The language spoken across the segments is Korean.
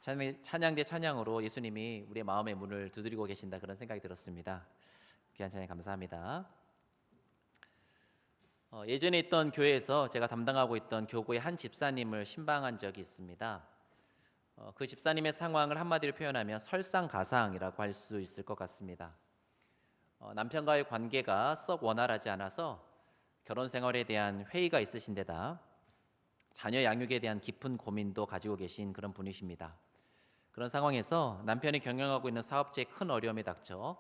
찬양대 찬양으로 예수님이 우리의 마음의 문을 두드리고 계신다, 그런 생각이 들었습니다. 귀한 찬양 감사합니다. 예전에 있던 교회에서 제가 담당하고 있던 교구의 한 집사님을 신방한 적이 있습니다. 그 집사님의 상황을 한마디로 표현하면 설상가상이라고 할 수 있을 것 같습니다. 남편과의 관계가 썩 원활하지 않아서 결혼 생활에 대한 회의가 있으신 데다 자녀 양육에 대한 깊은 고민도 가지고 계신 그런 분이십니다. 그런 상황에서 남편이 경영하고 있는 사업체에 큰 어려움이 닥쳐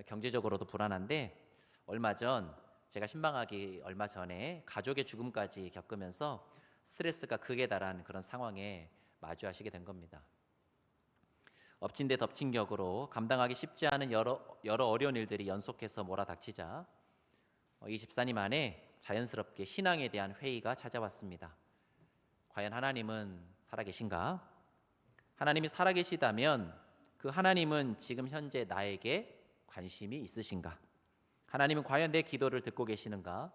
경제적으로도 불안한데, 얼마 전 제가 신방하기 얼마 전에 가족의 죽음까지 겪으면서 스트레스가 극에 달한 그런 상황에 마주하시게 된 겁니다. 엎친 데 덮친 격으로 감당하기 쉽지 않은 여러 어려운 일들이 연속해서 몰아닥치자 이 집사님 안에 자연스럽게 신앙에 대한 회의가 찾아왔습니다. 과연 하나님은 살아계신가? 하나님이 살아계시다면 그 하나님은 지금 현재 나에게 관심이 있으신가? 하나님은 과연 내 기도를 듣고 계시는가?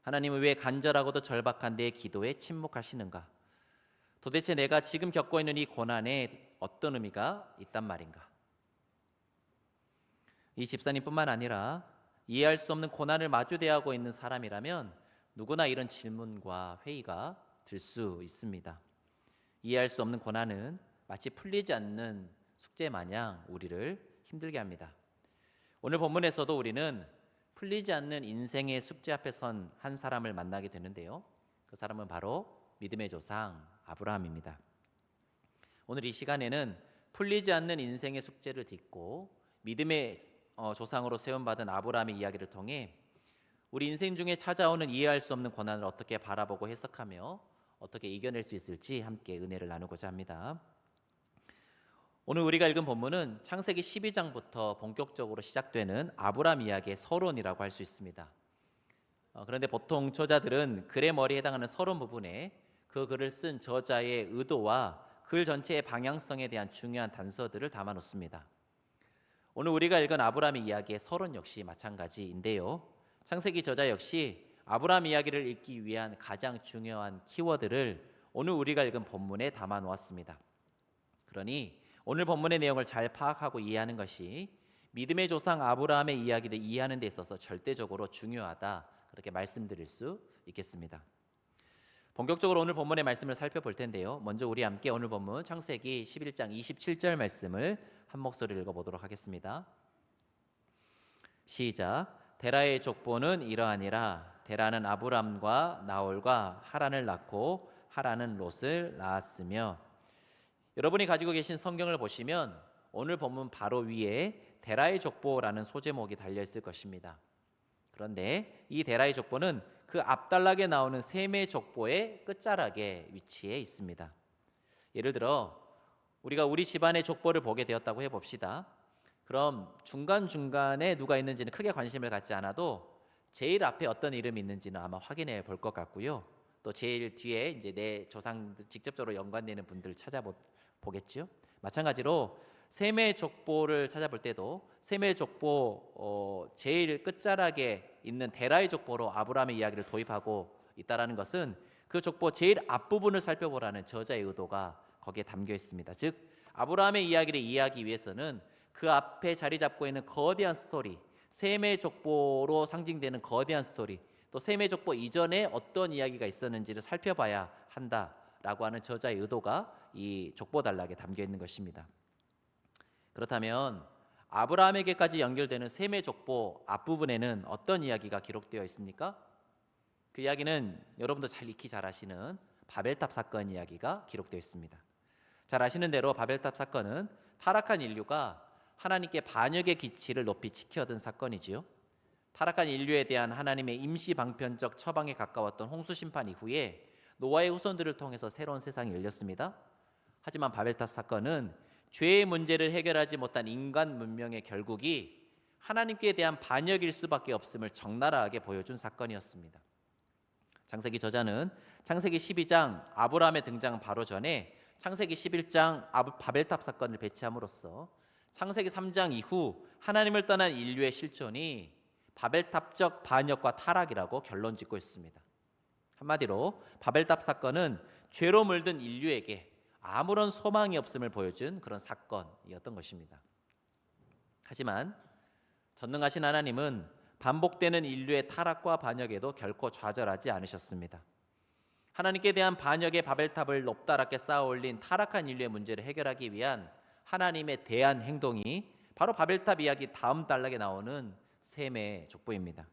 하나님은 왜 간절하고도 절박한 내 기도에 침묵하시는가? 도대체 내가 지금 겪고 있는 이 고난에 어떤 의미가 있단 말인가? 이 집사님뿐만 아니라 이해할 수 없는 고난을 마주대하고 있는 사람이라면 누구나 이런 질문과 회의가 들 수 있습니다. 이해할 수 없는 고난은 마치 풀리지 않는 숙제 마냥 우리를 힘들게 합니다. 오늘 본문에서도 우리는 풀리지 않는 인생의 숙제 앞에 선 한 사람을 만나게 되는데요. 그 사람은 바로 믿음의 조상 아브라함입니다. 오늘 이 시간에는 풀리지 않는 인생의 숙제를 딛고 믿음의 조상으로 세움받은 아브라함의 이야기를 통해 우리 인생 중에 찾아오는 이해할 수 없는 고난을 어떻게 바라보고 해석하며 어떻게 이겨낼 수 있을지 함께 은혜를 나누고자 합니다. 오늘 우리가 읽은 본문은 창세기 12장부터 본격적으로 시작되는 아브라함 이야기의 서론이라고 할 수 있습니다. 그런데 보통 저자들은 글의 머리에 해당하는 서론 부분에 그 글을 쓴 저자의 의도와 글 전체의 방향성에 대한 중요한 단서들을 담아 놓습니다. 오늘 우리가 읽은 아브라함의 이야기의 서론 역시 마찬가지인데요. 창세기 저자 역시 아브라함 이야기를 읽기 위한 가장 중요한 키워드를 오늘 우리가 읽은 본문에 담아 놓았습니다. 그러니 오늘 본문의 내용을 잘 파악하고 이해하는 것이 믿음의 조상 아브라함의 이야기를 이해하는 데 있어서 절대적으로 중요하다, 그렇게 말씀드릴 수 있겠습니다. 본격적으로 오늘 본문의 말씀을 살펴볼 텐데요. 먼저 우리 함께 오늘 본문 창세기 11장 27절 말씀을 한 목소리로 읽어보도록 하겠습니다. 시작. 데라의 족보는 이러하니라. 데라는 아브람과 나홀과 하란을 낳고 하란은 롯을 낳았으며. 여러분이 가지고 계신 성경을 보시면 오늘 본문 바로 위에 데라의 족보라는 소제목이 달려있을 것입니다. 그런데 이 데라의 족보는 그 앞단락에 나오는 셈의 족보의 끝자락에 위치해 있습니다. 예를 들어 우리가 우리 집안의 족보를 보게 되었다고 해봅시다. 그럼 중간중간에 누가 있는지는 크게 관심을 갖지 않아도 제일 앞에 어떤 이름이 있는지는 아마 확인해 볼 것 같고요. 또 제일 뒤에 이제 내 조상들 직접적으로 연관되는 분들 찾아보겠죠. 마찬가지로 셈의 족보를 찾아볼 때도 셈의 족보 제일 끝자락에 있는 데라의 족보로 아브라함의 이야기를 도입하고 있다라는 것은 그 족보 제일 앞부분을 살펴보라는 저자의 의도가 거기에 담겨 있습니다. 즉 아브라함의 이야기를 이해하기 위해서는 그 앞에 자리 잡고 있는 거대한 스토리, 셈의 족보로 상징되는 거대한 스토리, 또 셈의 족보 이전에 어떤 이야기가 있었는지를 살펴봐야 한다라고 하는 저자의 의도가 이 족보 단락에 담겨 있는 것입니다. 그렇다면 아브라함에게까지 연결되는 셈의 족보 앞부분에는 어떤 이야기가 기록되어 있습니까? 그 이야기는 여러분도 잘 익히 잘 아시는 바벨탑 사건 이야기가 기록되어 있습니다. 잘 아시는 대로 바벨탑 사건은 타락한 인류가 하나님께 반역의 기치를 높이 지켜든 사건이지요. 타락한 인류에 대한 하나님의 임시 방편적 처방에 가까웠던 홍수 심판 이후에 노아의 후손들을 통해서 새로운 세상이 열렸습니다. 하지만 바벨탑 사건은 죄의 문제를 해결하지 못한 인간 문명의 결국이 하나님께 대한 반역일 수밖에 없음을 적나라하게 보여준 사건이었습니다. 창세기 저자는 창세기 12장 아브라함의 등장 바로 전에 창세기 11장 바벨탑 사건을 배치함으로써 창세기 3장 이후 하나님을 떠난 인류의 실존이 바벨탑적 반역과 타락이라고 결론 짓고 있습니다. 한마디로 바벨탑 사건은 죄로 물든 인류에게 아무런 소망이 없음을 보여준 그런 사건이었던 것입니다. 하지만 전능하신 하나님은 반복되는 인류의 타락과 반역에도 결코 좌절하지 않으셨습니다. 하나님께 대한 반역의 바벨탑을 높다랗게 쌓아올린 타락한 인류의 문제를 해결하기 위한 하나님의 대안 행동이 바로 바벨탑 이야기 다음 단락에 나오는 셈의 족보입니다.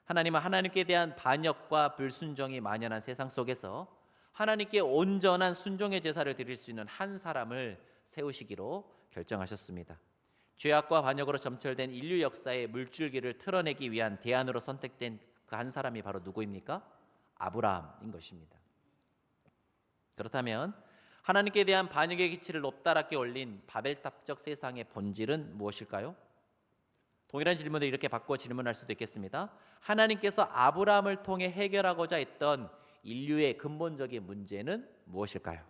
하나님은 하나님께 대한 반역과 불순종이 만연한 세상 속에서 하나님께 온전한 순종의 제사를 드릴 수 있는 한 사람을 세우시기로 결정하셨습니다. 죄악과 반역으로 점철된 인류 역사의 물줄기를 틀어내기 위한 대안으로 선택된 그 한 사람이 바로 누구입니까? 아브라함인 것입니다. 그렇다면 하나님께 대한 반역의 기치를 높다랗게 올린 바벨탑적 세상의 본질은 무엇일까요? 동일한 질문을 이렇게 바꿔 질문할 수도 있겠습니다. 하나님께서 아브라함을 통해 해결하고자 했던 인류의 근본적인 문제는 무엇일까요?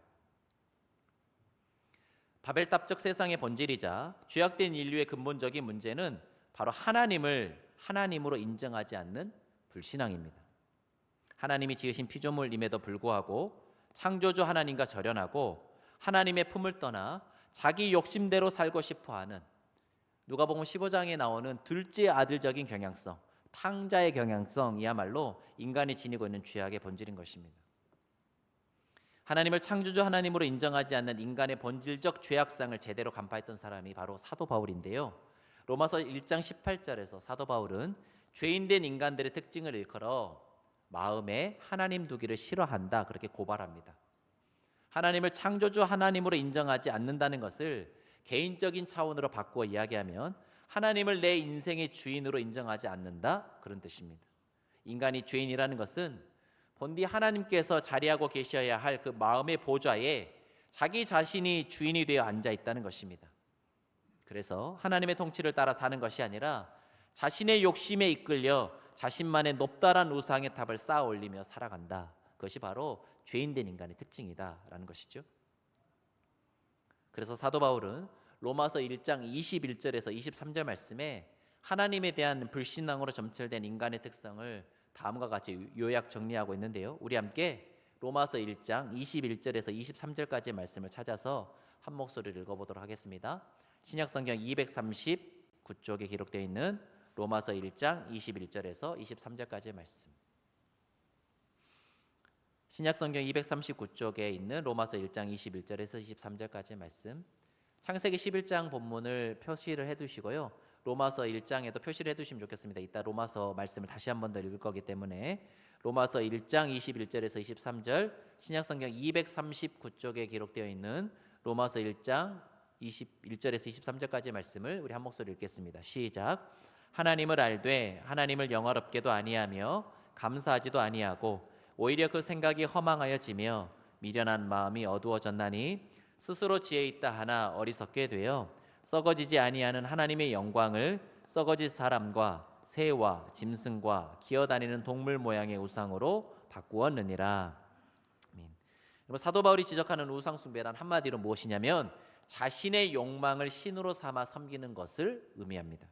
바벨탑적 세상의 본질이자 죄악된 인류의 근본적인 문제는 바로 하나님을 하나님으로 인정하지 않는 불신앙입니다. 하나님이 지으신 피조물임에도 불구하고 창조주 하나님과 절연하고 하나님의 품을 떠나 자기 욕심대로 살고 싶어하는, 누가복음 15장에 나오는 둘째 아들적인 경향성, 탕자의 경향성이야말로 인간이 지니고 있는 죄악의 본질인 것입니다. 하나님을 창조주 하나님으로 인정하지 않는 인간의 본질적 죄악상을 제대로 간파했던 사람이 바로 사도 바울인데요. 로마서 1장 18절에서 사도 바울은 죄인된 인간들의 특징을 일컬어 마음에 하나님 두기를 싫어한다, 그렇게 고발합니다. 하나님을 창조주 하나님으로 인정하지 않는다는 것을 개인적인 차원으로 바꾸어 이야기하면 하나님을 내 인생의 주인으로 인정하지 않는다, 그런 뜻입니다. 인간이 죄인이라는 것은 본디 하나님께서 자리하고 계셔야 할 그 마음의 보좌에 자기 자신이 주인이 되어 앉아 있다는 것입니다. 그래서 하나님의 통치를 따라 사는 것이 아니라 자신의 욕심에 이끌려 자신만의 높다란 우상의 탑을 쌓아 올리며 살아간다. 그것이 바로 죄인된 인간의 특징이다라는 것이죠. 그래서 사도 바울은 로마서 1장 21절에서 23절 말씀에 하나님에 대한 불신앙으로 점철된 인간의 특성을 다음과 같이 요약 정리하고 있는데요. 우리 함께 로마서 1장 21절에서 23절까지의 말씀을 찾아서 한 목소리를 읽어보도록 하겠습니다. 신약성경 239쪽에 기록되어 있는 로마서 1장 21절에서 23절까지의 말씀. 신약성경 239쪽에 있는 로마서 1장 21절에서 23절까지의 말씀. 창세기 11장 본문을 표시를 해두시고요. 로마서 1장에도 표시를 해두시면 좋겠습니다. 이따 로마서 말씀을 다시 한 번 더 읽을 거기 때문에 로마서 1장 21절에서 23절, 신약성경 239쪽에 기록되어 있는 로마서 1장 21절에서 23절까지의 말씀을 우리 한 목소리 읽겠습니다. 시작. 하나님을 알되 하나님을 영화롭게도 아니하며 감사하지도 아니하고 오히려 그 생각이 허망하여지며 미련한 마음이 어두워졌나니 스스로 지혜 있다 하나 어리석게 되어 썩어지지 아니하는 하나님의 영광을 썩어질 사람과 새와 짐승과 기어다니는 동물 모양의 우상으로 바꾸었느니라. 아멘. 사도 바울이 지적하는 우상 숭배란 한마디로 무엇이냐면 자신의 욕망을 신으로 삼아 섬기는 것을 의미합니다.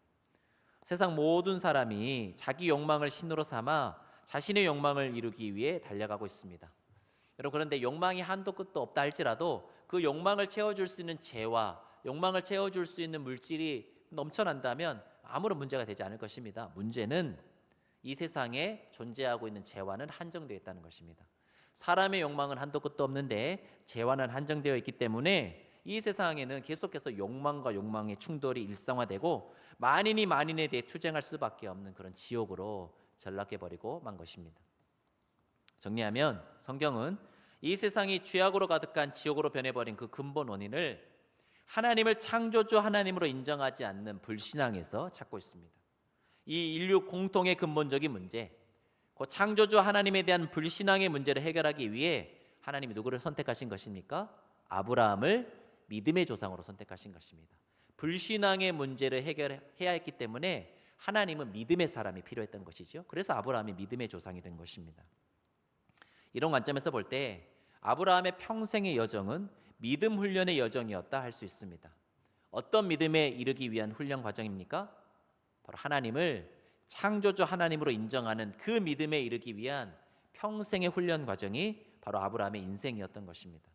세상 모든 사람이 자기 욕망을 신으로 삼아 자신의 욕망을 이루기 위해 달려가고 있습니다. 여러분, 그런데 욕망이 한도 끝도 없다 할지라도 그 욕망을 채워줄 수 있는 재와 욕망을 채워줄 수 있는 물질이 넘쳐난다면 아무런 문제가 되지 않을 것입니다. 문제는 이 세상에 존재하고 있는 재화는 한정되어 있다는 것입니다. 사람의 욕망은 한도 끝도 없는데 재화는 한정되어 있기 때문에 이 세상에는 계속해서 욕망과 욕망의 충돌이 일상화되고 만인이 만인에 대해 투쟁할 수밖에 없는 그런 지옥으로 전락해버리고 만 것입니다. 정리하면 성경은 이 세상이 죄악으로 가득한 지옥으로 변해버린 그 근본 원인을 하나님을 창조주 하나님으로 인정하지 않는 불신앙에서 찾고 있습니다. 이 인류 공통의 근본적인 문제, 그 창조주 하나님에 대한 불신앙의 문제를 해결하기 위해 하나님이 누구를 선택하신 것입니까? 아브라함을 믿음의 조상으로 선택하신 것입니다. 불신앙의 문제를 해결해야 했기 때문에 하나님은 믿음의 사람이 필요했던 것이죠. 그래서 아브라함이 믿음의 조상이 된 것입니다. 이런 관점에서 볼 때 아브라함의 평생의 여정은 믿음 훈련의 여정이었다 할 수 있습니다. 어떤 믿음에 이르기 위한 훈련 과정입니까? 바로 하나님을 창조주 하나님으로 인정하는 그 믿음에 이르기 위한 평생의 훈련 과정이 바로 아브라함의 인생이었던 것입니다.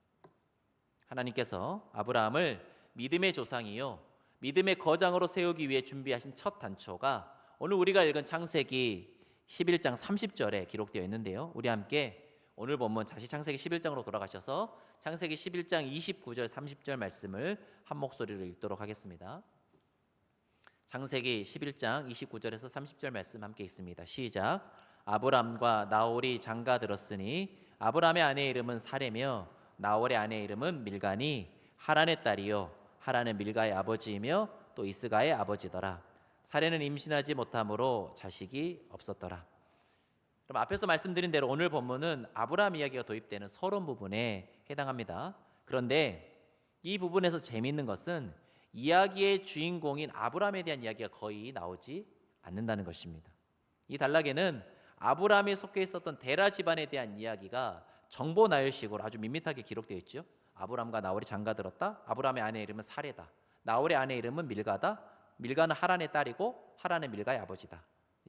하나님께서 아브라함을 믿음의 조상이요 믿음의 거장으로 세우기 위해 준비하신 첫 단초가 오늘 우리가 읽은 창세기 11장 30절에 기록되어 있는데요. 우리 함께 오늘 본문 다시 창세기 11장으로 돌아가셔서 창세기 11장 29절 30절 말씀을 한 목소리로 읽도록 하겠습니다. 창세기 11장 29절에서 30절 말씀 함께 있습니다. 시작. 아브람과 나홀이 장가 들었으니 아브람의 아내의 이름은 사레며 나홀의 아내의 이름은 밀가니 하란의 딸이요 하란은 밀가의 아버지이며 또 이스가의 아버지더라. 사레는 임신하지 못함으로 자식이 없었더라. 그럼 앞에서 말씀드린 대로 오늘 본문은 아브라함 이야기가 도입되는 서론 부분에 해당합니다. 그런데 이 부분에서 재미있는 것은 이야기의 주인공인 아브라함에 대한 이야기가 거의 나오지 않는다는 것입니다. 이 단락에는 아브라함이 속해 있었던 데라 집안에 대한 이야기가 정보 나열식으로 아주 밋밋하게 기록되어 있죠. 아브라함과 나홀이 장가들었다. 아브라함의 아내의 이름은 사레다. 나홀의 아내의 이름은 밀가다. 밀가는 하란의 딸이고 하란은 밀가의 아버지다.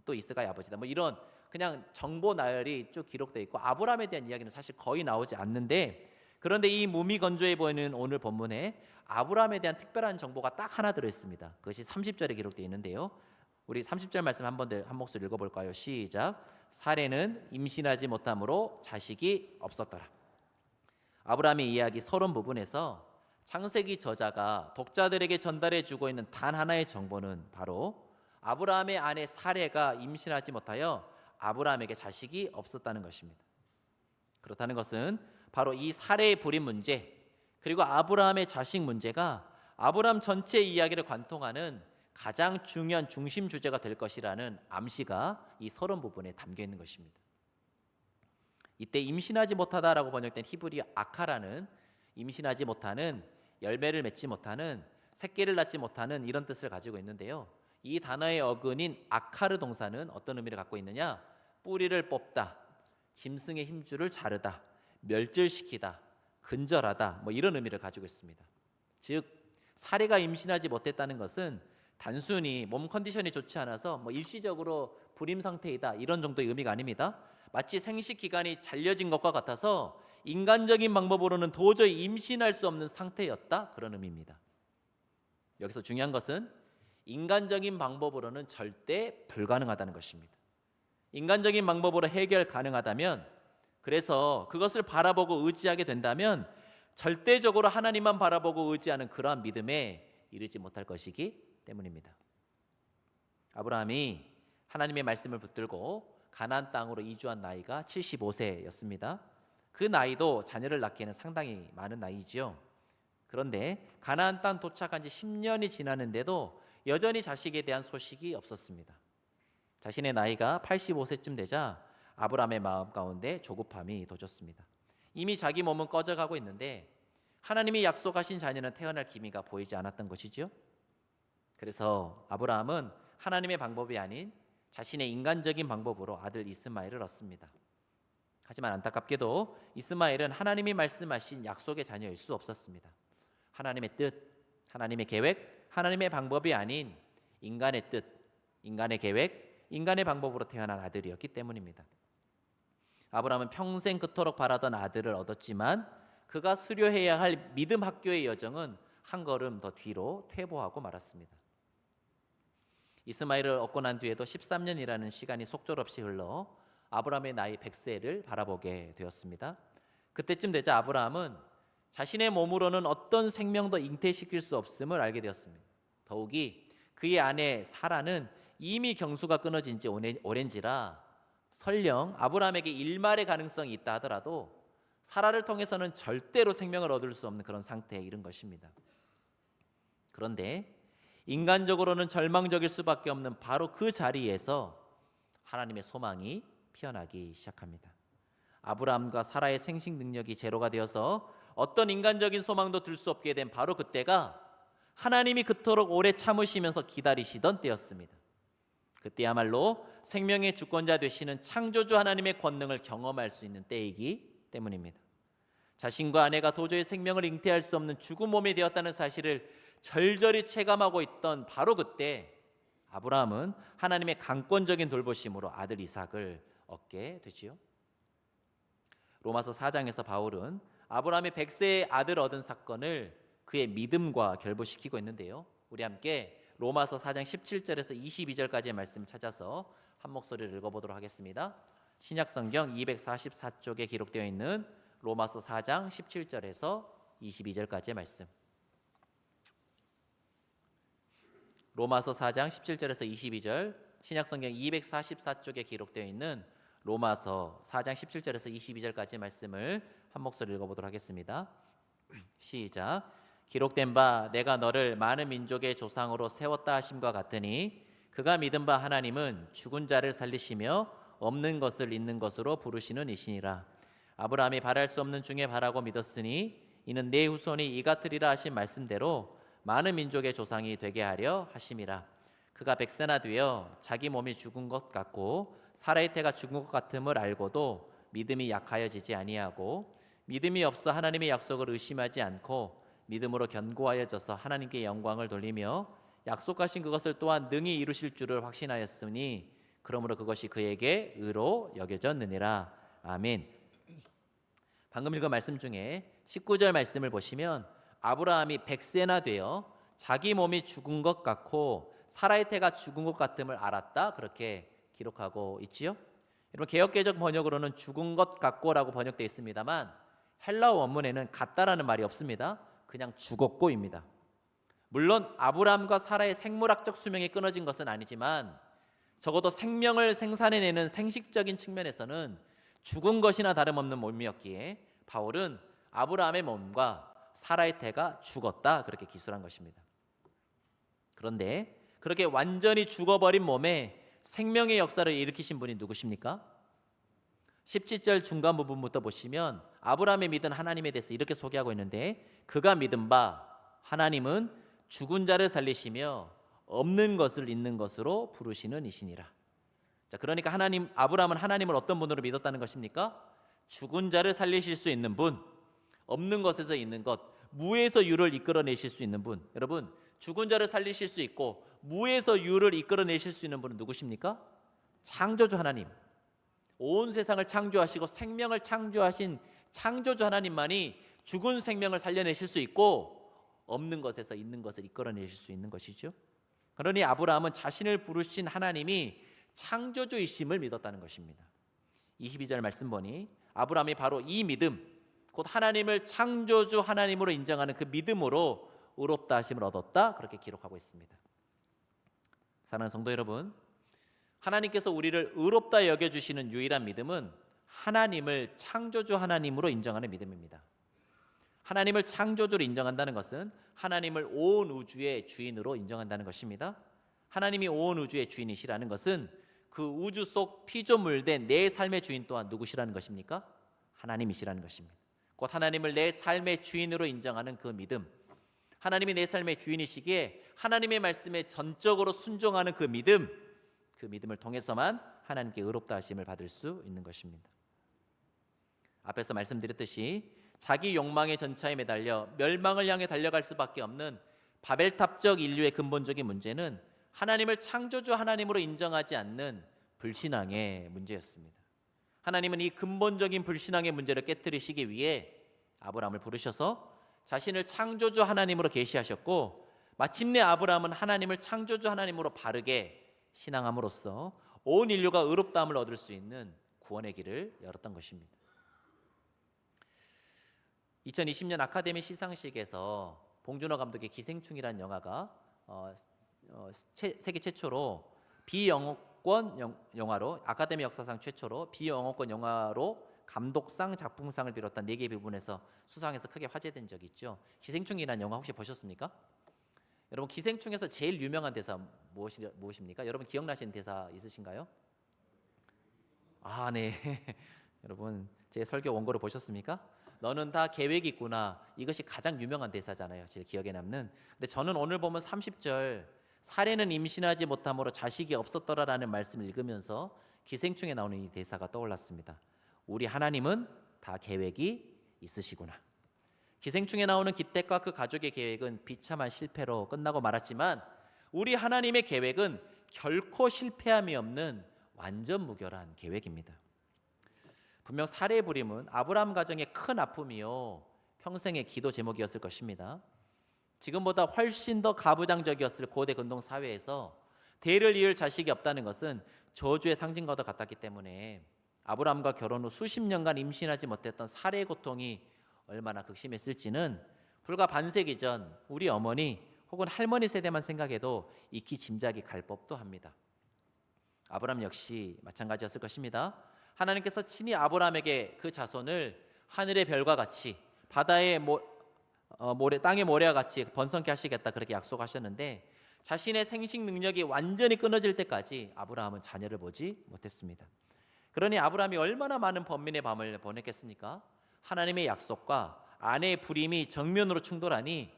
또 이스가의 아버지다. 뭐 이런 그냥 정보 나열이 쭉 기록되어 있고 아브라함에 대한 이야기는 사실 거의 나오지 않는데, 그런데 이 무미건조해 보이는 오늘 본문에 아브라함에 대한 특별한 정보가 딱 하나 들어있습니다. 그것이 30절에 기록되어 있는데요. 우리 30절 말씀 한 목소리 읽어볼까요? 시작. 사레는 임신하지 못함으로 자식이 없었더라. 아브라함의 이야기 서론 부분에서 창세기 저자가 독자들에게 전달해 주고 있는 단 하나의 정보는 바로 아브라함의 아내 사레가 임신하지 못하여 아브라함에게 자식이 없었다는 것입니다. 그렇다는 것은 바로 이 사레의 불임 문제 그리고 아브라함의 자식 문제가 아브라함 전체 이야기를 관통하는 가장 중요한 중심 주제가 될 것이라는 암시가 이 서론 부분에 담겨 있는 것입니다. 이때 임신하지 못하다라고 번역된 히브리 아카라는 임신하지 못하는, 열매를 맺지 못하는, 새끼를 낳지 못하는 이런 뜻을 가지고 있는데요. 이 단어의 어근인 아카르 동사는 어떤 의미를 갖고 있느냐? 뿌리를 뽑다, 짐승의 힘줄을 자르다, 멸절시키다, 근절하다, 뭐 이런 의미를 가지고 있습니다. 즉 사례가 임신하지 못했다는 것은 단순히 몸 컨디션이 좋지 않아서 뭐 일시적으로 불임 상태이다 이런 정도의 의미가 아닙니다. 마치 생식 기간이 잘려진 것과 같아서 인간적인 방법으로는 도저히 임신할 수 없는 상태였다, 그런 의미입니다. 여기서 중요한 것은 인간적인 방법으로는 절대 불가능하다는 것입니다. 인간적인 방법으로 해결 가능하다면, 그래서 그것을 바라보고 의지하게 된다면 절대적으로 하나님만 바라보고 의지하는 그러한 믿음에 이르지 못할 것이기 때문입니다. 아브라함이 하나님의 말씀을 붙들고 가나안 땅으로 이주한 나이가 75세였습니다. 그 나이도 자녀를 낳기에는 상당히 많은 나이지요. 그런데 가나안 땅 도착한 지 10년이 지났는데도 여전히 자식에 대한 소식이 없었습니다. 자신의 나이가 85세쯤 되자 아브라함의 마음 가운데 조급함이 돋았습니다. 이미 자기 몸은 꺼져가고 있는데 하나님이 약속하신 자녀는 태어날 기미가 보이지 않았던 것이죠. 그래서 아브라함은 하나님의 방법이 아닌 자신의 인간적인 방법으로 아들 이스마엘을 얻습니다. 하지만 안타깝게도 이스마엘은 하나님이 말씀하신 약속의 자녀일 수 없었습니다. 하나님의 뜻, 하나님의 계획, 하나님의 방법이 아닌 인간의 뜻, 인간의 계획, 인간의 방법으로 태어난 아들이었기 때문입니다. 아브라함은 평생 그토록 바라던 아들을 얻었지만 그가 수료해야 할 믿음 학교의 여정은 한 걸음 더 뒤로 퇴보하고 말았습니다. 이스마엘을 얻고 난 뒤에도 13년이라는 시간이 속절없이 흘러 아브라함의 나이 100세를 바라보게 되었습니다. 그때쯤 되자 아브라함은 자신의 몸으로는 어떤 생명도 잉태시킬 수 없음을 알게 되었습니다. 더욱이 그의 아내 사라는 이미 경수가 끊어진 지 오랜지라 설령 아브라함에게 일말의 가능성이 있다 하더라도 사라를 통해서는 절대로 생명을 얻을 수 없는 그런 상태에 이른 것입니다. 그런데 인간적으로는 절망적일 수밖에 없는 바로 그 자리에서 하나님의 소망이 피어나기 시작합니다. 아브라함과 사라의 생식 능력이 제로가 되어서 어떤 인간적인 소망도 들 수 없게 된 바로 그때가 하나님이 그토록 오래 참으시면서 기다리시던 때였습니다. 그때야말로 생명의 주권자 되시는 창조주 하나님의 권능을 경험할 수 있는 때이기 때문입니다. 자신과 아내가 도저히 생명을 잉태할 수 없는 죽은 몸이 되었다는 사실을 절절히 체감하고 있던 바로 그때 아브라함은 하나님의 강권적인 돌보심으로 아들 이삭을 얻게 되지요. 로마서 4장에서 바울은 아브라함이 100세의 아들 얻은 사건을 그의 믿음과 결부시키고 있는데요. 우리 함께 로마서 4장 17절에서 22절까지의 말씀 찾아서 한 목소리를 읽어보도록 하겠습니다. 신약성경 244쪽에 기록되어 있는 로마서 4장 17절에서 22절까지의 말씀. 로마서 4장 17절에서 22절, 신약성경 244쪽에 기록되어 있는 로마서 4장 17절에서 22절까지의 말씀을 한 목소리 읽어보도록 하겠습니다. 시작. 기록된 바 내가 너를 많은 민족의 조상으로 세웠다 하심과 같으니 그가 믿은 바 하나님은 죽은 자를 살리시며 없는 것을 있는 것으로 부르시는 이시니라. 아브라함이 바랄 수 없는 중에 바라고 믿었으니 이는 내 후손이 이 같으리라 하신 말씀대로 많은 민족의 조상이 되게 하려 하심이라. 그가 100세나 되어 자기 몸이 죽은 것 같고 사라의 태가 죽은 것 같음을 알고도 믿음이 약하여지지 아니하고 믿음이 없어 하나님의 약속을 의심하지 않고 믿음으로 견고하여져서 하나님께 영광을 돌리며 약속하신 그것을 또한 능히 이루실 줄을 확신하였으니 그러므로 그것이 그에게 의로 여겨졌느니라. 아멘. 방금 읽은 말씀 중에 19절 말씀을 보시면 아브라함이 100세나 되어 자기 몸이 죽은 것 같고 사라의 태가 죽은 것 같음을 알았다, 그렇게 기록하고 있지요. 여러분, 개역개정 번역으로는 죽은 것 같고라고 번역되어 있습니다만 헬라어 원문에는 같다라는 말이 없습니다. 그냥 죽었고입니다. 물론 아브라함과 사라의 생물학적 수명이 끊어진 것은 아니지만 적어도 생명을 생산해내는 생식적인 측면에서는 죽은 것이나 다름없는 몸이었기에 바울은 아브라함의 몸과 사라의 태가 죽었다, 그렇게 기술한 것입니다. 그런데 그렇게 완전히 죽어버린 몸에 생명의 역사를 일으키신 분이 누구십니까? 17절 중간 부분부터 보시면 아브라함이 믿은 하나님에 대해서 이렇게 소개하고 있는데 그가 믿은 바 하나님은 죽은 자를 살리시며 없는 것을 있는 것으로 부르시는 이시니라. 자, 그러니까 아브라함은 하나님을 어떤 분으로 믿었다는 것입니까? 죽은 자를 살리실 수 있는 분, 없는 것에서 있는 것, 무에서 유를 이끌어내실 수 있는 분. 여러분, 죽은 자를 살리실 수 있고 무에서 유를 이끌어내실 수 있는 분은 누구십니까? 창조주 하나님. 온 세상을 창조하시고 생명을 창조하신 창조주 하나님만이 죽은 생명을 살려내실 수 있고 없는 것에서 있는 것을 이끌어내실 수 있는 것이죠. 그러니 아브라함은 자신을 부르신 하나님이 창조주이심을 믿었다는 것입니다. 22절 말씀 보니 아브라함이 바로 이 믿음, 곧 하나님을 창조주 하나님으로 인정하는 그 믿음으로 의롭다 하심을 얻었다, 그렇게 기록하고 있습니다. 사랑하는 성도 여러분, 하나님께서 우리를 의롭다 여겨주시는 유일한 믿음은 하나님을 창조주 하나님으로 인정하는 믿음입니다. 하나님을 창조주로 인정한다는 것은 하나님을 온 우주의 주인으로 인정한다는 것입니다. 하나님이 온 우주의 주인이시라는 것은 그 우주 속 피조물된 내 삶의 주인 또한 누구시라는 것입니까? 하나님이시라는 것입니다. 곧 하나님을 내 삶의 주인으로 인정하는 그 믿음, 하나님이 내 삶의 주인이시기에 하나님의 말씀에 전적으로 순종하는 그 믿음, 그 믿음을 통해서만 하나님께 의롭다 하심을 받을 수 있는 것입니다. 앞에서 말씀드렸듯이 자기 욕망의 전차에 매달려 멸망을 향해 달려갈 수밖에 없는 바벨탑적 인류의 근본적인 문제는 하나님을 창조주 하나님으로 인정하지 않는 불신앙의 문제였습니다. 하나님은 이 근본적인 불신앙의 문제를 깨뜨리시기 위해 아브라함을 부르셔서 자신을 창조주 하나님으로 계시하셨고 마침내 아브라함은 하나님을 창조주 하나님으로 바르게 신앙함으로써 온 인류가 의롭다함을 얻을 수 있는 구원의 길을 열었던 것입니다. 2020년 아카데미 시상식에서 봉준호 감독의 기생충이라는 영화가 세계 최초로 비영어권 영화로, 아카데미 역사상 최초로 비영어권 영화로 감독상, 작품상을 비롯한 4개 부분에서 수상해서 크게 화제된 적이 있죠. 기생충이라는 영화 혹시 보셨습니까? 여러분, 기생충에서 제일 유명한 대사 무엇입니까? 여러분 기억나시는 대사 있으신가요? 아, 네. 여러분, 제 설교 원고를 보셨습니까? 너는 다 계획이 있구나. 이것이 가장 유명한 대사잖아요. 제 기억에 남는. 근데 저는 오늘 보면 30절 사례는 임신하지 못함으로 자식이 없었더라라는 말씀을 읽으면서 기생충에 나오는 이 대사가 떠올랐습니다. 우리 하나님은 다 계획이 있으시구나. 기생충에 나오는 기택과 그 가족의 계획은 비참한 실패로 끝나고 말았지만 우리 하나님의 계획은 결코 실패함이 없는 완전 무결한 계획입니다. 분명 사례 부림은 아브라함 가정의 큰 아픔이요 평생의 기도 제목이었을 것입니다. 지금보다 훨씬 더 가부장적이었을 고대 근동 사회에서 대를 이을 자식이 없다는 것은 저주의 상징과도 같았기 때문에 아브라함과 결혼 후 수십 년간 임신하지 못했던 사례의 고통이 얼마나 극심했을지는 불과 반세기 전 우리 어머니 혹은 할머니 세대만 생각해도 익히 짐작이 갈 법도 합니다. 아브라함 역시 마찬가지였을 것입니다. 하나님께서 친히 아브라함에게 그 자손을 하늘의 별과 같이 바다의 모래, 땅의 모래와 같이 번성케 하시겠다 그렇게 약속하셨는데 자신의 생식 능력이 완전히 끊어질 때까지 아브라함은 자녀를 보지 못했습니다. 그러니 아브라함이 얼마나 많은 번민의 밤을 보냈겠습니까? 하나님의 약속과 아내의 불임이 정면으로 충돌하니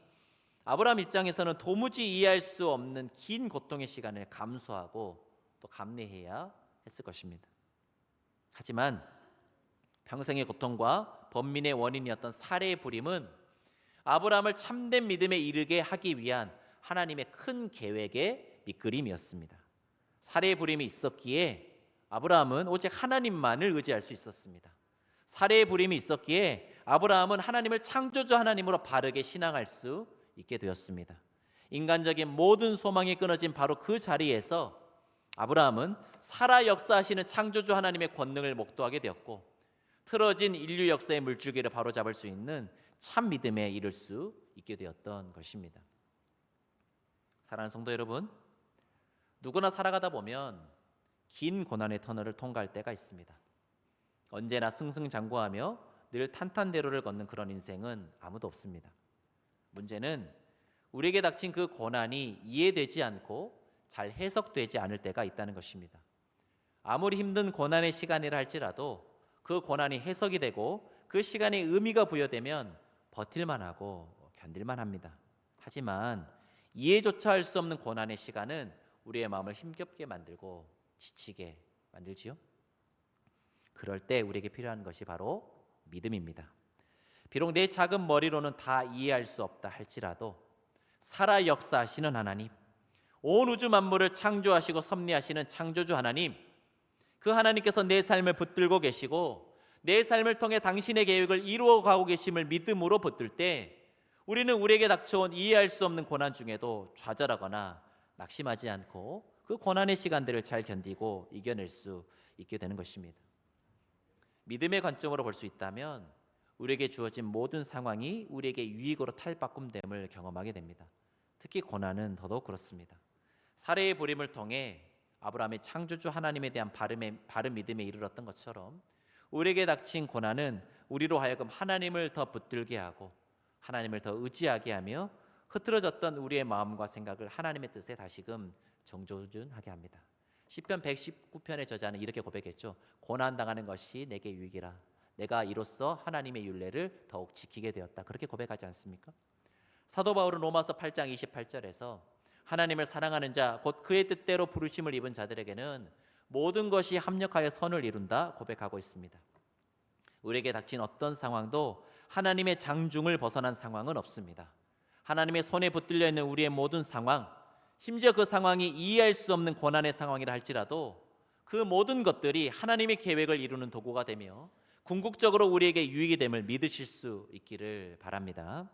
아브라함 입장에서는 도무지 이해할 수 없는 긴 고통의 시간을 감수하고 또 감내해야 했을 것입니다. 하지만 평생의 고통과 번민의 원인이었던 사례의 불임은 아브라함을 참된 믿음에 이르게 하기 위한 하나님의 큰 계획의 밑그림이었습니다. 사례의 불임이 있었기에 아브라함은 오직 하나님만을 의지할 수 있었습니다. 사례의 불임이 있었기에 아브라함은 하나님을 창조주 하나님으로 바르게 신앙할 수 있게 되었습니다. 인간적인 모든 소망이 끊어진 바로 그 자리에서 아브라함은 살아 역사하시는 창조주 하나님의 권능을 목도하게 되었고 틀어진 인류 역사의 물줄기를 바로잡을 수 있는 참 믿음에 이를 수 있게 되었던 것입니다. 사랑하는 성도 여러분, 누구나 살아가다 보면 긴 고난의 터널을 통과할 때가 있습니다. 언제나 승승장구하며 늘 탄탄대로를 걷는 그런 인생은 아무도 없습니다. 문제는 우리에게 닥친 그 고난이 이해되지 않고 잘 해석되지 않을 때가 있다는 것입니다. 아무리 힘든 고난의 시간이라 할지라도 그 고난이 해석이 되고 그 시간에 의미가 부여되면 버틸만 하고 견딜만 합니다. 하지만 이해조차 할 수 없는 고난의 시간은 우리의 마음을 힘겹게 만들고 지치게 만들지요. 그럴 때 우리에게 필요한 것이 바로 믿음입니다. 비록 내 작은 머리로는 다 이해할 수 없다 할지라도 살아 역사하시는 하나님, 온 우주 만물을 창조하시고 섭리하시는 창조주 하나님, 그 하나님께서 내 삶을 붙들고 계시고 내 삶을 통해 당신의 계획을 이루어가고 계심을 믿음으로 붙들 때 우리는 우리에게 닥쳐온 이해할 수 없는 고난 중에도 좌절하거나 낙심하지 않고 그 고난의 시간들을 잘 견디고 이겨낼 수 있게 되는 것입니다. 믿음의 관점으로 볼 수 있다면 우리에게 주어진 모든 상황이 우리에게 유익으로 탈바꿈됨을 경험하게 됩니다. 특히 고난은 더더욱 그렇습니다. 사례의 부림을 통해 아브라함의 창조주 하나님에 대한 바른 믿음에 이르렀던 것처럼 우리에게 닥친 고난은 우리로 하여금 하나님을 더 붙들게 하고 하나님을 더 의지하게 하며 흐트러졌던 우리의 마음과 생각을 하나님의 뜻에 다시금 정조준하게 합니다. 시편 119편의 저자는 이렇게 고백했죠. 고난당하는 것이 내게 유익이라. 내가 이로써 하나님의 율례를 더욱 지키게 되었다. 그렇게 고백하지 않습니까? 사도 바울은 로마서 8장 28절에서 하나님을 사랑하는 자 곧 그의 뜻대로 부르심을 입은 자들에게는 모든 것이 합력하여 선을 이룬다 고백하고 있습니다. 우리에게 닥친 어떤 상황도 하나님의 장중을 벗어난 상황은 없습니다. 하나님의 손에 붙들려 있는 우리의 모든 상황, 심지어 그 상황이 이해할 수 없는 고난의 상황이라 할지라도 그 모든 것들이 하나님의 계획을 이루는 도구가 되며 궁극적으로 우리에게 유익이 됨을 믿으실 수 있기를 바랍니다.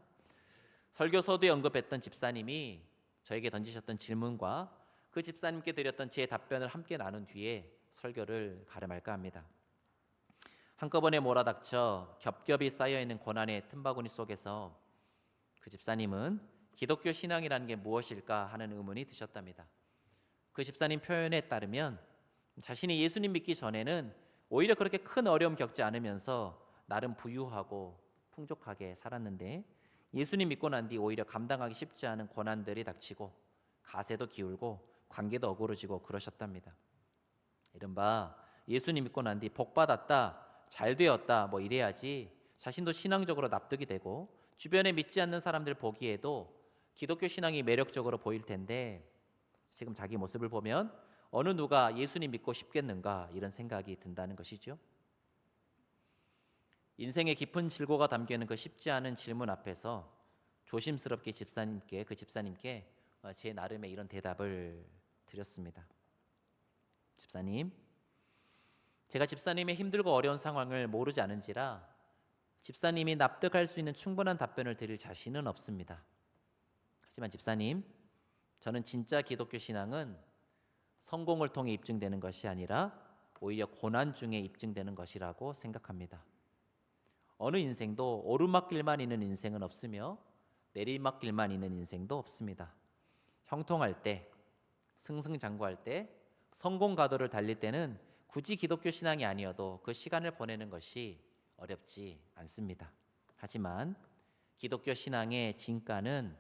설교 서두에 언급했던 집사님이 저에게 던지셨던 질문과 그 집사님께 드렸던 제 답변을 함께 나눈 뒤에 설교를 가름할까 합니다. 한꺼번에 몰아닥쳐 겹겹이 쌓여있는 고난의 틈바구니 속에서 그 집사님은 기독교 신앙이라는 게 무엇일까 하는 의문이 드셨답니다. 그 집사님 표현에 따르면 자신이 예수님 믿기 전에는 오히려 그렇게 큰 어려움 겪지 않으면서 나름 부유하고 풍족하게 살았는데 예수님 믿고 난 뒤 오히려 감당하기 쉽지 않은 고난들이 닥치고 가세도 기울고 관계도 어그러지고 그러셨답니다. 이른바 예수님 믿고 난 뒤 복 받았다, 잘 되었다 뭐 이래야지 자신도 신앙적으로 납득이 되고 주변에 믿지 않는 사람들 보기에도 기독교 신앙이 매력적으로 보일 텐데 지금 자기 모습을 보면 어느 누가 예수님 믿고 싶겠는가 이런 생각이 든다는 것이죠. 인생의 깊은 질고가 담겨있는 그 쉽지 않은 질문 앞에서 조심스럽게 그 집사님께 제 나름의 이런 대답을 드렸습니다. 집사님, 제가 집사님의 힘들고 어려운 상황을 모르지 않은지라 집사님이 납득할 수 있는 충분한 답변을 드릴 자신은 없습니다. 하지만 집사님, 저는 진짜 기독교 신앙은 성공을 통해 입증되는 것이 아니라 오히려 고난 중에 입증되는 것이라고 생각합니다. 어느 인생도 오르막길만 있는 인생은 없으며 내리막길만 있는 인생도 없습니다. 형통할 때, 승승장구할 때, 성공 가도를 달릴 때는 굳이 기독교 신앙이 아니어도 그 시간을 보내는 것이 어렵지 않습니다. 하지만 기독교 신앙의 진가는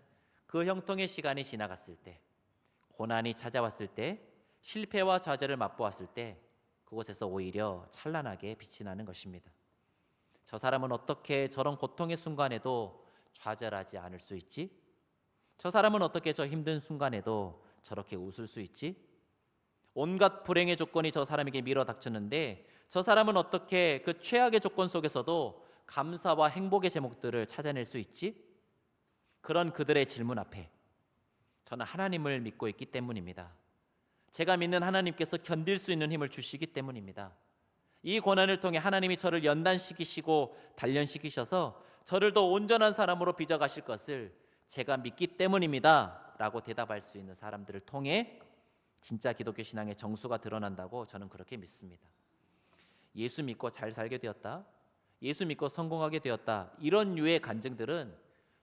그 형통의 시간이 지나갔을 때, 고난이 찾아왔을 때, 실패와 좌절을 맛보았을 때 그곳에서 오히려 찬란하게 빛이 나는 것입니다. 저 사람은 어떻게 저런 고통의 순간에도 좌절하지 않을 수 있지? 저 사람은 어떻게 저 힘든 순간에도 저렇게 웃을 수 있지? 온갖 불행의 조건이 저 사람에게 밀어닥쳤는데 저 사람은 어떻게 그 최악의 조건 속에서도 감사와 행복의 제목들을 찾아낼 수 있지? 그런 그들의 질문 앞에 저는 하나님을 믿고 있기 때문입니다. 제가 믿는 하나님께서 견딜 수 있는 힘을 주시기 때문입니다. 이 고난을 통해 하나님이 저를 연단시키시고 단련시키셔서 저를 더 온전한 사람으로 빚어가실 것을 제가 믿기 때문입니다 라고 대답할 수 있는 사람들을 통해 진짜 기독교 신앙의 정수가 드러난다고 저는 그렇게 믿습니다. 예수 믿고 잘 살게 되었다, 예수 믿고 성공하게 되었다, 이런 류의 간증들은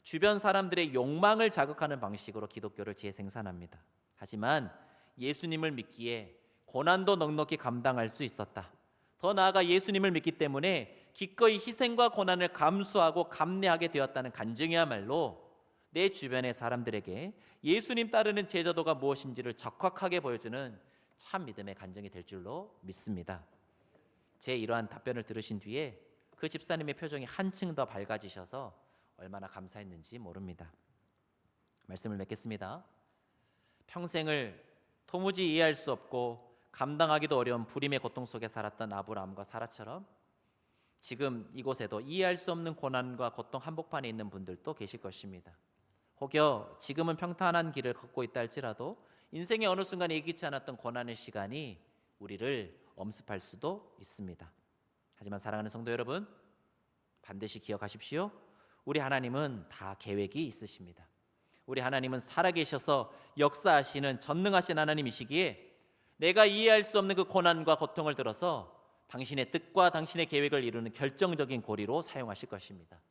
주변 사람들의 욕망을 자극하는 방식으로 기독교를 재생산합니다. 하지만 예수님을 믿기에 고난도 넉넉히 감당할 수 있었다, 더 나아가 예수님을 믿기 때문에 기꺼이 희생과 고난을 감수하고 감내하게 되었다는 간증이야말로 내 주변의 사람들에게 예수님 따르는 제자도가 무엇인지를 적확하게 보여주는 참 믿음의 간증이 될 줄로 믿습니다. 제 이러한 답변을 들으신 뒤에 그 집사님의 표정이 한층 더 밝아지셔서 얼마나 감사했는지 모릅니다. 말씀을 맺겠습니다. 평생을 도무지 이해할 수 없고 감당하기도 어려운 불임의 고통 속에 살았던 아브라함과 사라처럼 지금 이곳에도 이해할 수 없는 고난과 고통 한복판에 있는 분들도 계실 것입니다. 혹여 지금은 평탄한 길을 걷고 있다 할지라도 인생의 어느 순간에 예기치 않았던 고난의 시간이 우리를 엄습할 수도 있습니다. 하지만 사랑하는 성도 여러분, 반드시 기억하십시오. 우리 하나님은 다 계획이 있으십니다. 우리 하나님은 살아계셔서 역사하시는 전능하신 하나님이시기에 내가 이해할 수 없는 그 고난과 고통을 들어서 당신의 뜻과 당신의 계획을 이루는 결정적인 고리로 사용하실 것입니다.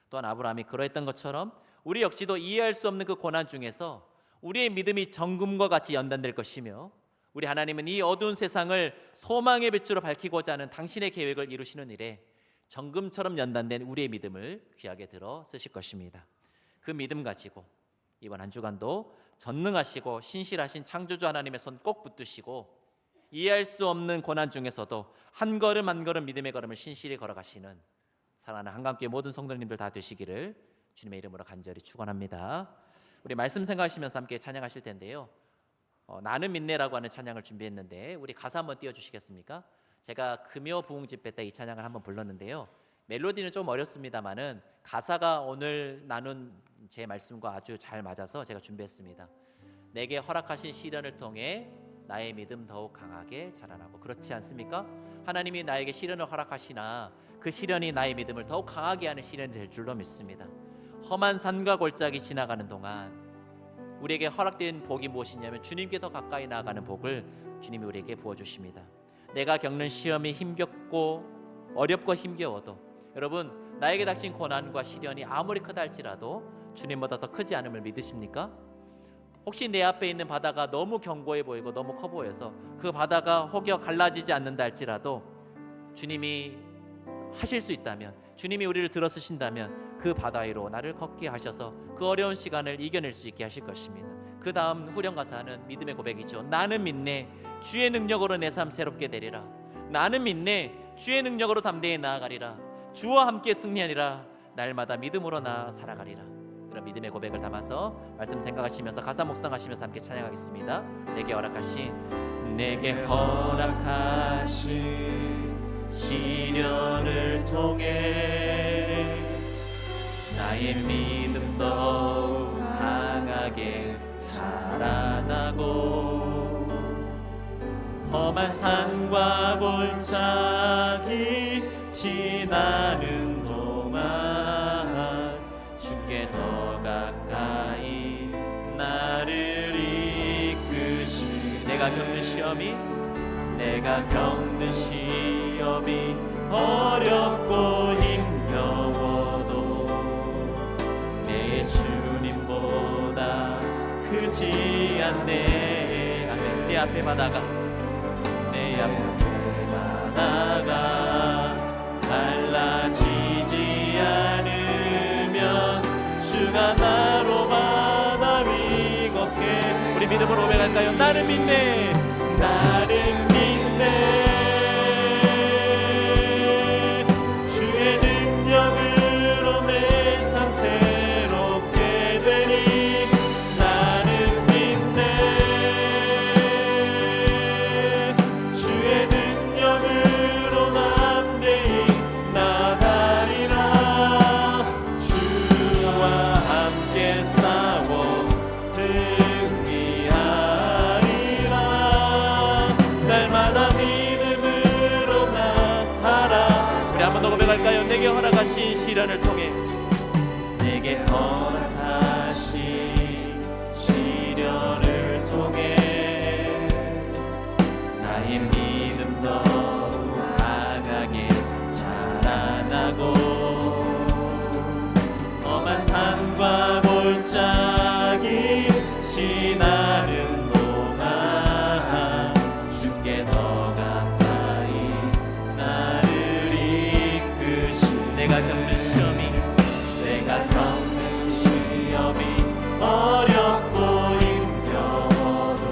또한 아브라함이 그러했던 것처럼 우리 역시도 이해할 수 없는 그 고난 중에서 우리의 믿음이 정금과 같이 연단될 것이며 우리 하나님은 이 어두운 세상을 소망의 빛으로 밝히고자 하는 당신의 계획을 이루시는 일에 정금처럼 연단된 우리의 믿음을 귀하게 들어 쓰실 것입니다. 그 믿음 가지고 이번 한 주간도 전능하시고 신실하신 창조주 하나님의 손 꼭 붙드시고 이해할 수 없는 고난 중에서도 한 걸음 한 걸음 믿음의 걸음을 신실히 걸어가시는 사랑하는 한강교회 모든 성도님들 다 되시기를 주님의 이름으로 간절히 축원합니다. 우리 말씀 생각하시면서 함께 찬양하실 텐데요. 나는 믿네라고 하는 찬양을 준비했는데 우리 가사 한번 띄워주시겠습니까? 제가 금요 부흥 집회 때 이 찬양을 한번 불렀는데요. 멜로디는 좀 어렵습니다만은 가사가 오늘 나눈 제 말씀과 아주 잘 맞아서 제가 준비했습니다. 내게 허락하신 시련을 통해 나의 믿음 더욱 강하게 자라나고, 그렇지 않습니까? 하나님이 나에게 시련을 허락하시나 그 시련이 나의 믿음을 더욱 강하게 하는 시련이 될 줄로 믿습니다. 험한 산과 골짜기 지나가는 동안 우리에게 허락된 복이 무엇이냐면 주님께 더 가까이 나아가는 복을 주님이 우리에게 부어주십니다. 내가 겪는 시험이 힘겹고 어렵고 힘겨워도 여러분, 나에게 닥친 고난과 시련이 아무리 크다 할지라도 주님보다 더 크지 않음을 믿으십니까? 혹시 내 앞에 있는 바다가 너무 견고해 보이고 너무 커 보여서 그 바다가 혹여 갈라지지 않는다 할지라도 주님이 하실 수 있다면, 주님이 우리를 들어쓰신다면 그 바다 위로 나를 걷게 하셔서 그 어려운 시간을 이겨낼 수 있게 하실 것입니다. 그 다음 후렴 가사는 믿음의 고백이죠. 나는 믿네 주의 능력으로 내 삶 새롭게 되리라. 나는 믿네 주의 능력으로 담대히 나아가리라. 주와 함께 승리하리라. 날마다 믿음으로 나 살아가리라. 그런 믿음의 고백을 담아서 말씀 생각하시면서 가사 묵상하시면서 함께 찬양하겠습니다. 내게 허락하신 시련을 통해 나의 믿음 더욱 강하게 자라나고 험한 산과 골짜기 지나는 동안 주께 더 가까이 나를 이끄시. 내가 겪는 시험이 어렵고 힘겨워도 내 주님보다 크지 않네. 내 앞에 바다가 갈라지지 않으면 주가 나로 바다 위 걷게. 우리 믿음으로 고백할까요? 나는 믿네. 주의 능력으로 내 삶 새롭게 되리. 나는 믿네. 주의 능력으로 담대히 나가리라. 주와 함께 싸워 승리하리라. 날마다 믿음으로 나 살아. 우리 한 번 더 고백할까요? 내게 허락하신 시련을 통해, 내게 허락하신 시련을 통해 나의 믿음 더욱 강하게 자라나고 험한 산과 골짜기 지나는 동안 주께 더 가까이 나를 이끄시. 내가 겪는 시험이 어렵고 힘겨워도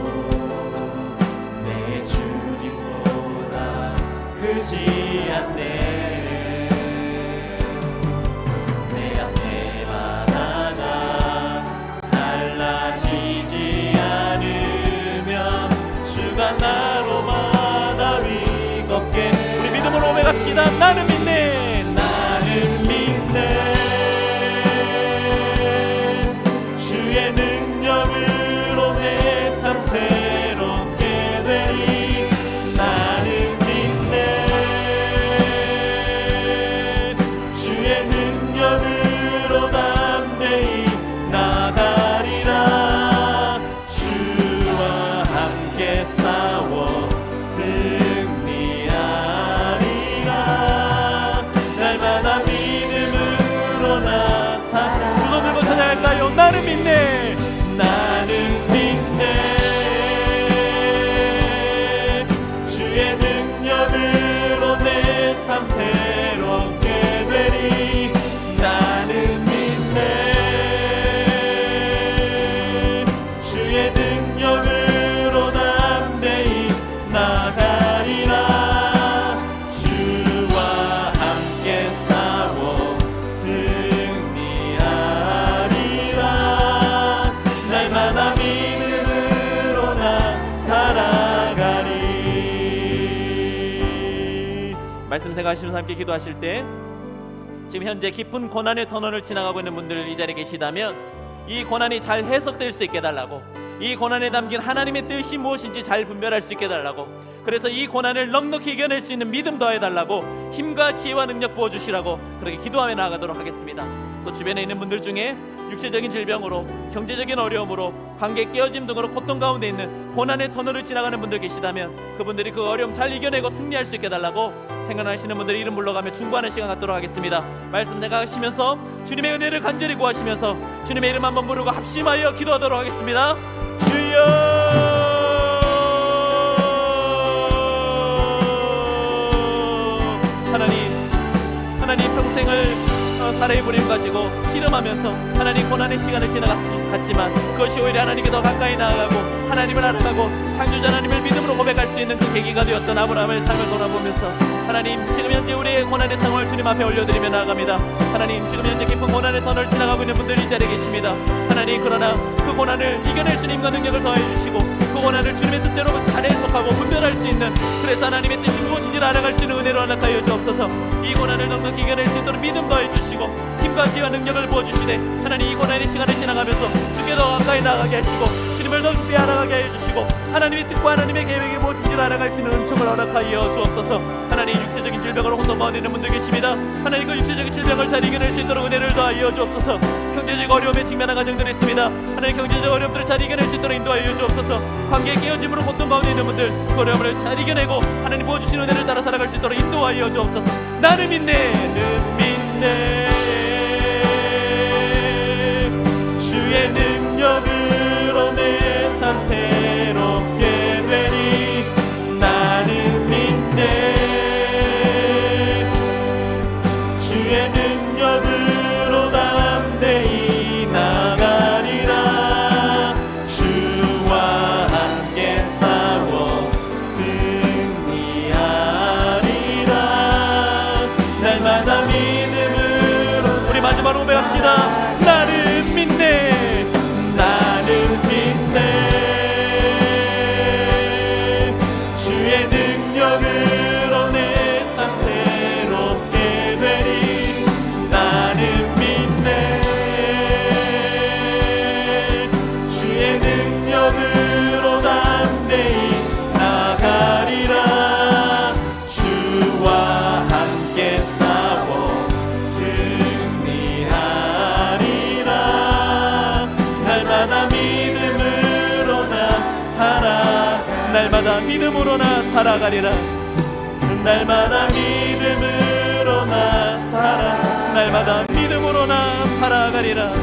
내 주님보다 크지 않네. 내 앞에 바다가 갈라지지 않으면 주가 나로 바다 위 걷게. 우리 믿음으로 고백합시다. 나는 믿네. 주의 능력으로 내 삶 새롭게 되리. 나는 믿네. 주의 능력으로 담대히 나가리라. 주와 함께 싸워 승리하리라. 날마다 믿음으로 나 살아. 두 손 들고 찬양할까요? 나는 믿네. 나는 믿네. 주의 능력으로 내 삶 새롭게 되리. 나는 믿네. 주의 능력으로 담대히 나가리라. 주와 함께 싸워 승리하리라. 날마다 믿음으로 나 살아가리. 말씀 생각하시면서 함께 기도하실 때, 지금 현재 깊은 고난의 터널을 지나가고 있는 분들 이 자리에 계시다면 이 고난이 잘 해석될 수 있게 해달라고, 이 고난에 담긴 하나님의 뜻이 무엇인지 잘 분별할 수 있게 해달라고, 그래서 이 고난을 넉넉히 이겨낼 수 있는 믿음 더해달라고, 힘과 지혜와 능력 부어주시라고 그렇게 기도하며 나아가도록 하겠습니다. 또 주변에 있는 분들 중에 육체적인 질병으로, 경제적인 어려움으로, 관계 깨어짐 등으로 고통 가운데 있는 고난의 터널을 지나가는 분들 계시다면 그분들이 그 어려움 잘 이겨내고 승리할 수 있게 해달라고, 생각나시는 분들 이름 불러가며 중보하는 시간 갖도록 하겠습니다. 말씀 생각하시면서 주님의 은혜를 간절히 구하시면서 주님의 이름 한번 부르고 합심하여 기도하도록 하겠습니다. 주여, 하나님 평생을 사례의 부림 가지고 씨름하면서 하나님 고난의 시간을 지나갔지만 그것이 오히려 하나님께 더 가까이 나아가고 하나님을 알아가고 창조자 하나님을 믿음으로 고백할 수 있는 그 계기가 되었던 아브라함의 삶을 돌아보면서 하나님, 지금 현재 우리의 고난의 상황을 주님 앞에 올려드리며 나아갑니다. 하나님, 지금 현재 깊은 고난의 터널을 지나가고 있는 분들이 이 자리에 계십니다. 하나님, 그러나 그 고난을 이겨낼 수 있는 힘과 능력을 더해 주시고 그 고난을 주님의 뜻대로 잘 해석하고 분별할 수 있는, 그래서 하나님의 뜻이 무엇인지를 알아갈 수 있는 은혜로 허락하여 주옵소서. 이 고난을 넉넉히 이겨낼 수 있도록 믿음 더해 주시고 힘과 지혜와 능력을 부어주시되 하나님, 이 고난의 시간을 지나가면서 주께 더 가까이 나아가게 하시고 주님 주님을 더 깊이 알아가게 해주시고 하나님의 뜻과 하나님의 계획이 무엇인지를 알아갈 수 있는 은총을 허락하여 주옵소서. 하나님 육체적인 질병으로 혼돈받는 분들 계십니다. 하나님 그 육체적인 질병을 잘 이겨낼 수 있도록 은혜를 더하여 주옵소서. 경제적 어려움에 직면한 가정들이 있습니다. 하나님 경제적 어려움들을 잘 이겨낼 수 있도록 인도하여 주옵소서. 관계의 깨어짐으로 고통 가운데 있는 분들 그 어려움을 잘 이겨내고 하나님 부어주신 은혜를 따라 살아갈 수 있도록 인도하여 주옵소서. 나는 믿네 주의 능력으로 내 삶 새롭게 되리. 나는 믿네 주의 능력으로 담대히 나가리라. 주와 함께 싸워 승리하리라. 날마다 믿음으로. 우리 마지막으로 고백합시다. 나는 믿네 주의 능력으로 내 삶 새롭게 되리. 나는 믿네 주의 능력으로 담대히 나가리라. 주와 함께 싸워 승리하리라. 날마다 믿음으로 나 살아가리라. 날마다 믿음으로 나 살아. 날마다 믿음으로 나 살아가리라.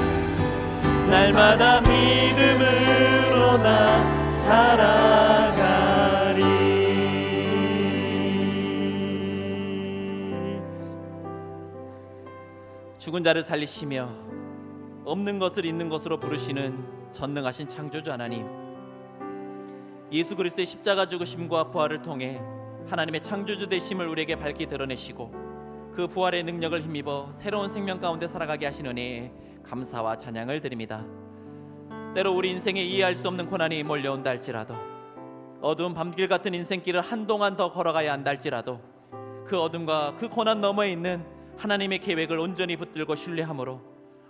날마다 믿음으로 나 살아가리. 죽은 자를 살리시며 없는 것을 있는 것으로 부르시는 전능하신 창조주 하나님, 예수 그리스도의 십자가 죽으심과 부활을 통해 하나님의 창조주 되심을 우리에게 밝히 드러내시고 그 부활의 능력을 힘입어 새로운 생명 가운데 살아가게 하신 은혜에 감사와 찬양을 드립니다. 때로 우리 인생에 이해할 수 없는 고난이 몰려온다 할지라도, 어두운 밤길 같은 인생길을 한동안 더 걸어가야 한다 할지라도, 그 어둠과 그 고난 너머에 있는 하나님의 계획을 온전히 붙들고 신뢰함으로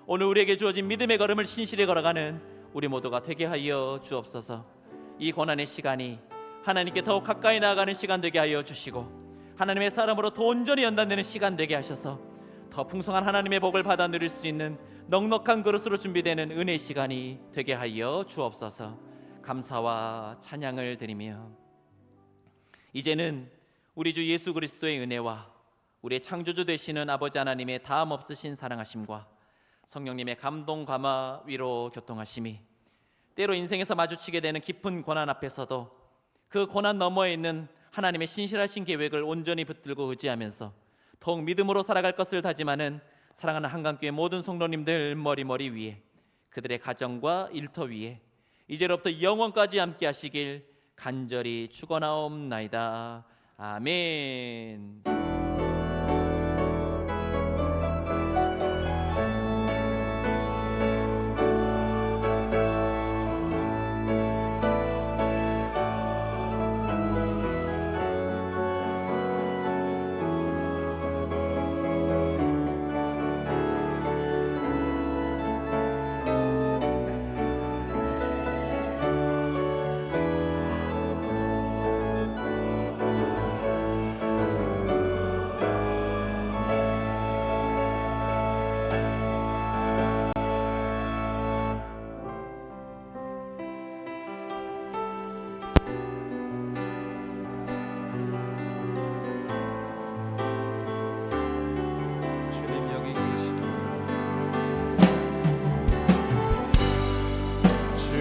오늘 우리에게 주어진 믿음의 걸음을 신실히 걸어가는 우리 모두가 되게 하여 주옵소서. 이 고난의 시간이 하나님께 더욱 가까이 나아가는 시간 되게 하여 주시고 하나님의 사람으로 더 온전히 연단되는 시간 되게 하셔서 더 풍성한 하나님의 복을 받아 누릴 수 있는 넉넉한 그릇으로 준비되는 은혜의 시간이 되게 하여 주옵소서. 감사와 찬양을 드리며 이제는 우리 주 예수 그리스도의 은혜와 우리의 창조주 되시는 아버지 하나님의 다함 없으신 사랑하심과 성령님의 감동, 감화, 위로, 교통하심이 때로 인생에서 마주치게 되는 깊은 고난 앞에서도 그 고난 너머에 있는 하나님의 신실하신 계획을 온전히 붙들고 의지하면서 더욱 믿음으로 살아갈 것을 다짐하는 사랑하는 한강교회 모든 성도님들 머리 위에, 그들의 가정과 일터 위에 이제로부터 영원까지 함께 하시길 간절히 축원하옵나이다. 아멘.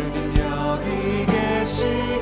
주님 여기 계시니